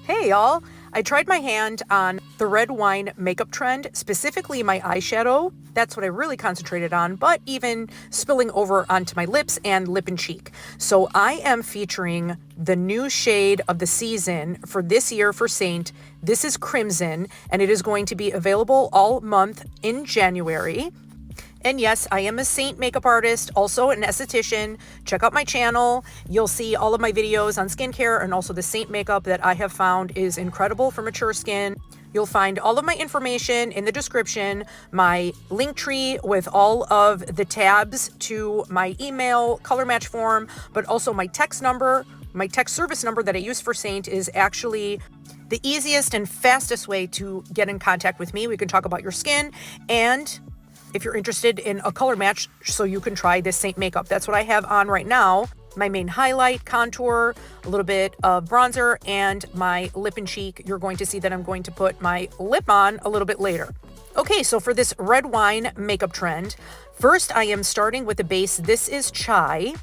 Hey y'all! I tried my hand on the red wine makeup trend, specifically my eyeshadow. That's what I really concentrated on, but even spilling over onto my lips and lip and cheek. So I am featuring the new shade of the season for this year for Seint. This is Crimson, and it is going to be available all month in January. And yes, I am a Seint makeup artist, also an esthetician. Check out my channel. You'll see all of my videos on skincare and also the Seint makeup that I have found is incredible for mature skin. You'll find all of my information in the description, my link tree with all of the tabs to my email, color match form, but also my text number. My text service number that I use for Seint is actually the easiest and fastest way to get in contact with me. We can talk about your skin, and if you're interested in a color match so you can try this Seint makeup. That's what I have on right now. My main highlight, contour, a little bit of bronzer, and my lip and cheek. You're going to see that I'm going to put my lip on a little bit later. Okay, so for this red wine makeup trend, first I am starting with the base. This is Chai,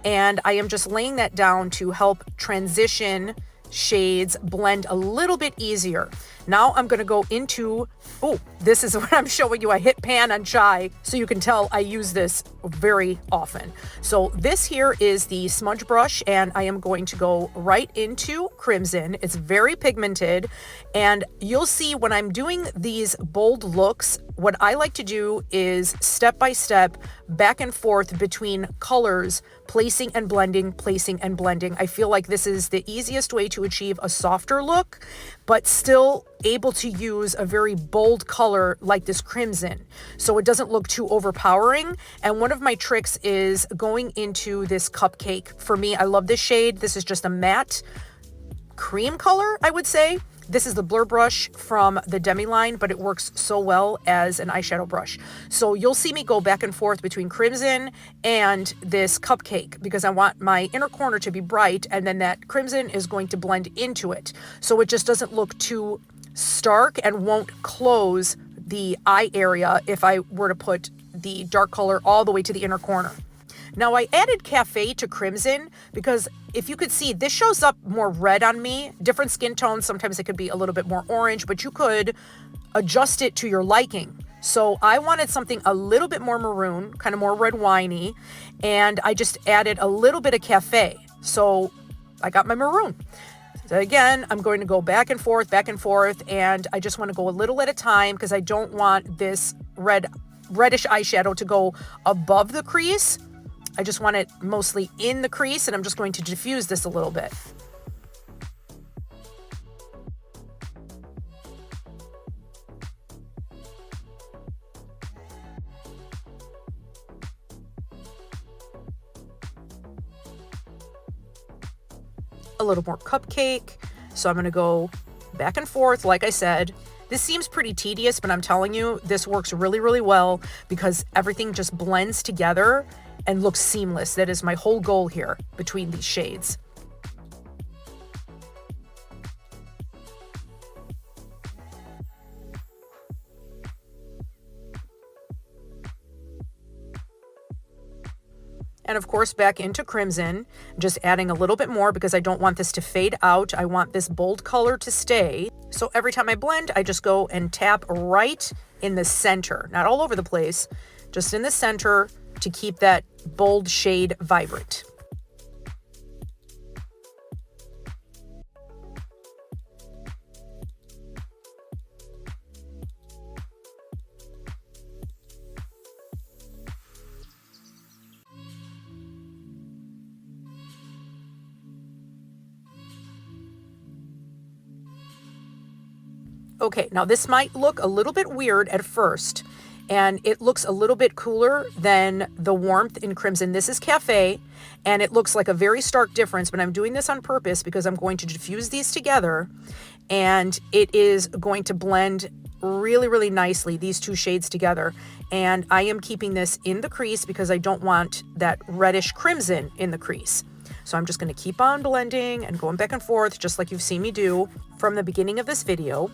and I am just laying that down to help transition shades blend a little bit easier. Now I'm going to go into, this is what I'm showing you. I hit pan on Chai so you can tell I use this very often. So this here is the Smudge Brush, and I am going to go right into Crimson. It's very pigmented, and you'll see when I'm doing these bold looks, what I like to do is step by step, back and forth between colors, placing and blending, placing and blending. I feel like this is the easiest way to achieve a softer look, but still able to use a very bold color like this Crimson, so it doesn't look too overpowering. And one of my tricks is going into this Cupcake. For me, I love this shade. This is just a matte cream color, I would say. This is the blur brush from the Demi line, but it works so well as an eyeshadow brush. So you'll see me go back and forth between Crimson and this Cupcake because I want my inner corner to be bright, and then that Crimson is going to blend into it. So it just doesn't look too stark and won't close the eye area if I were to put the dark color all the way to the inner corner. Now I added Cafe to Crimson because if you could see, this shows up more red on me. Different skin tones, sometimes it could be a little bit more orange, but you could adjust it to your liking. So I wanted something a little bit more maroon, kind of more red winey, and I just added a little bit of Cafe. So I got my maroon. So again, I'm going to go back and forth, and I just want to go a little at a time because I don't want this reddish eyeshadow to go above the crease. I just want it mostly in the crease, and I'm just going to diffuse this a little bit. A little more Cupcake. So I'm going to go back and forth, like I said. This seems pretty tedious, but I'm telling you, this works really, really well because everything just blends together and looks seamless. That is my whole goal here between these shades. And of course, back into Crimson, just adding a little bit more because I don't want this to fade out. I want this bold color to stay. So every time I blend, I just go and tap right in the center, not all over the place, just in the center to keep that bold shade vibrant. Okay, now this might look a little bit weird at first, and it looks a little bit cooler than the warmth in Crimson. This is Cafe, and it looks like a very stark difference, but I'm doing this on purpose because I'm going to diffuse these together, and it is going to blend really, really nicely, these two shades together. And I am keeping this in the crease because I don't want that reddish Crimson in the crease. So I'm just going to keep on blending and going back and forth, just like you've seen me do from the beginning of this video.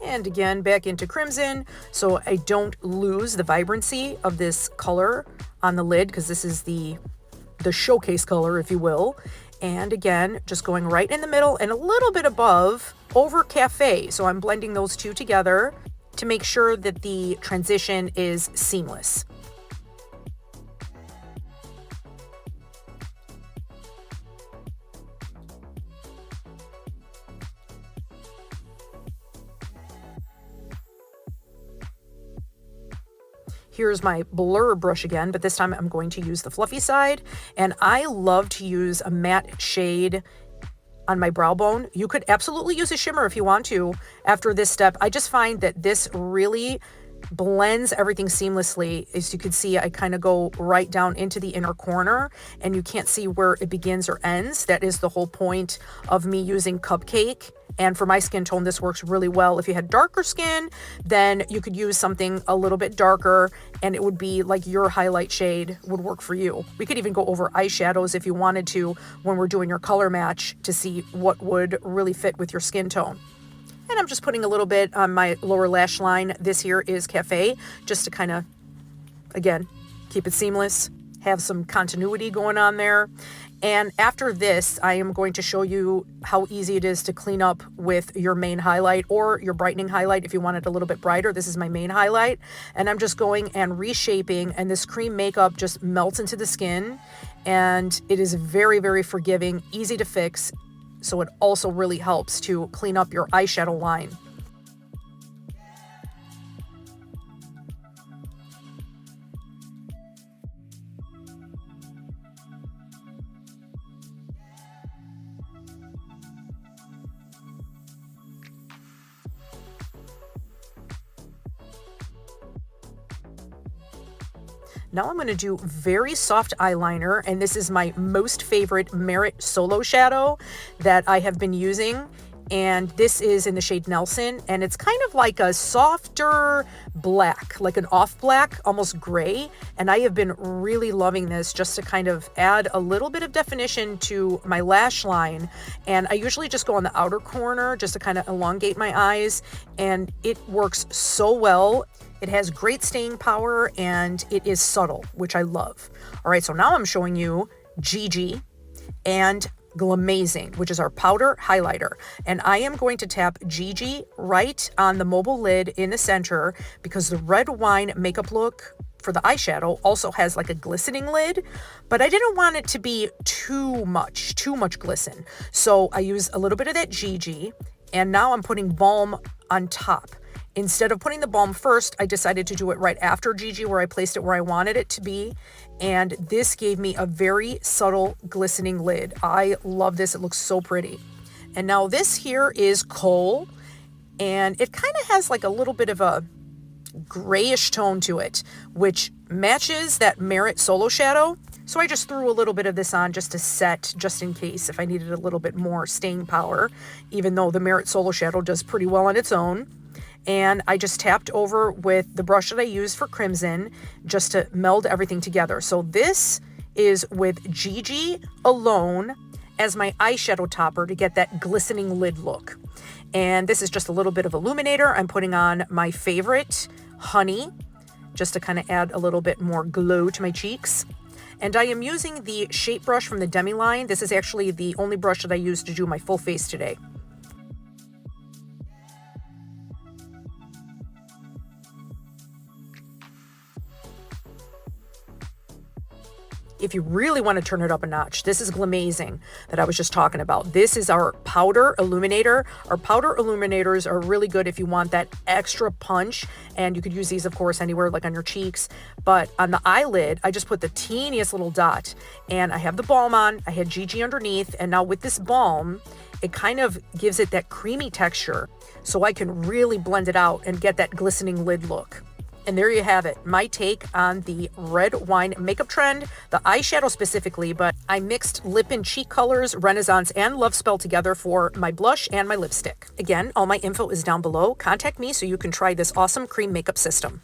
And again, back into crimson, so I don't lose the vibrancy of this color on the lid, because this is the showcase color, if you will. And again, just going right in the middle and a little bit above over Cafe. So I'm blending those two together to make sure that the transition is seamless. Here's my blur brush again, but this time I'm going to use the fluffy side. And I love to use a matte shade on my brow bone. You could absolutely use a shimmer if you want to after this step. I just find that this really blends everything seamlessly. As you can see, I kind of go right down into the inner corner and you can't see where it begins or ends. That is the whole point of me using Cupcake. And for my skin tone, this works really well. If you had darker skin, then you could use something a little bit darker and it would be like your highlight shade would work for you. We could even go over eyeshadows if you wanted to when we're doing your color match to see what would really fit with your skin tone. And I'm just putting a little bit on my lower lash line. This here is Cafe, just to kind of, again, keep it seamless, have some continuity going on there. And after this, I am going to show you how easy it is to clean up with your main highlight or your brightening highlight if you want it a little bit brighter. This is my main highlight. And I'm just going and reshaping, and this cream makeup just melts into the skin. And it is very, very forgiving, easy to fix. So it also really helps to clean up your eyeshadow line. Now I'm going to do very soft eyeliner, and this is my most favorite Merit Solo Shadow that I have been using. And this is in the shade Nelson, and it's kind of like a softer black, like an off black, almost gray. And I have been really loving this just to kind of add a little bit of definition to my lash line. And I usually just go on the outer corner just to kind of elongate my eyes, and it works so well. It has great staying power and it is subtle, which I love. All right, so now I'm showing you Gigi and Glamazing, which is our powder highlighter. And I am going to tap Gigi right on the mobile lid in the center, because the red wine makeup look for the eyeshadow also has like a glistening lid, but I didn't want it to be too much glisten. So I use a little bit of that Gigi, and now I'm putting balm on top. Instead of putting the balm first, I decided to do it right after Gigi, where I placed it where I wanted it to be. And this gave me a very subtle glistening lid. I love this. It looks so pretty. And now this here is Kaale, and it kind of has like a little bit of a grayish tone to it, which matches that Merit Solo Shadow. So I just threw a little bit of this on just to set, just in case if I needed a little bit more staying power, even though the Merit Solo Shadow does pretty well on its own. And I just tapped over with the brush that I use for crimson just to meld everything together. So this is with Gigi alone as my eyeshadow topper to get that glistening lid look. And this is just a little bit of illuminator. I'm putting on my favorite, Honey, just to kind of add a little bit more glow to my cheeks. And I am using the shape brush from the Demi line. This is actually the only brush that I use to do my full face today. If you really want to turn it up a notch, this is Glamazing that I was just talking about. This is our powder illuminator. Our powder illuminators are really good if you want that extra punch, and you could use these, of course, anywhere, like on your cheeks. But on the eyelid, I just put the teeniest little dot, and I have the balm on. I had Gigi underneath, and now with this balm, it kind of gives it that creamy texture, so I can really blend it out and get that glistening lid look. And there you have it, my take on the red wine makeup trend, the eyeshadow specifically, but I mixed lip and cheek colors, Renaissance and Lovespell together for my blush and my lipstick. Again, all my info is down below. Contact me so you can try this awesome cream makeup system.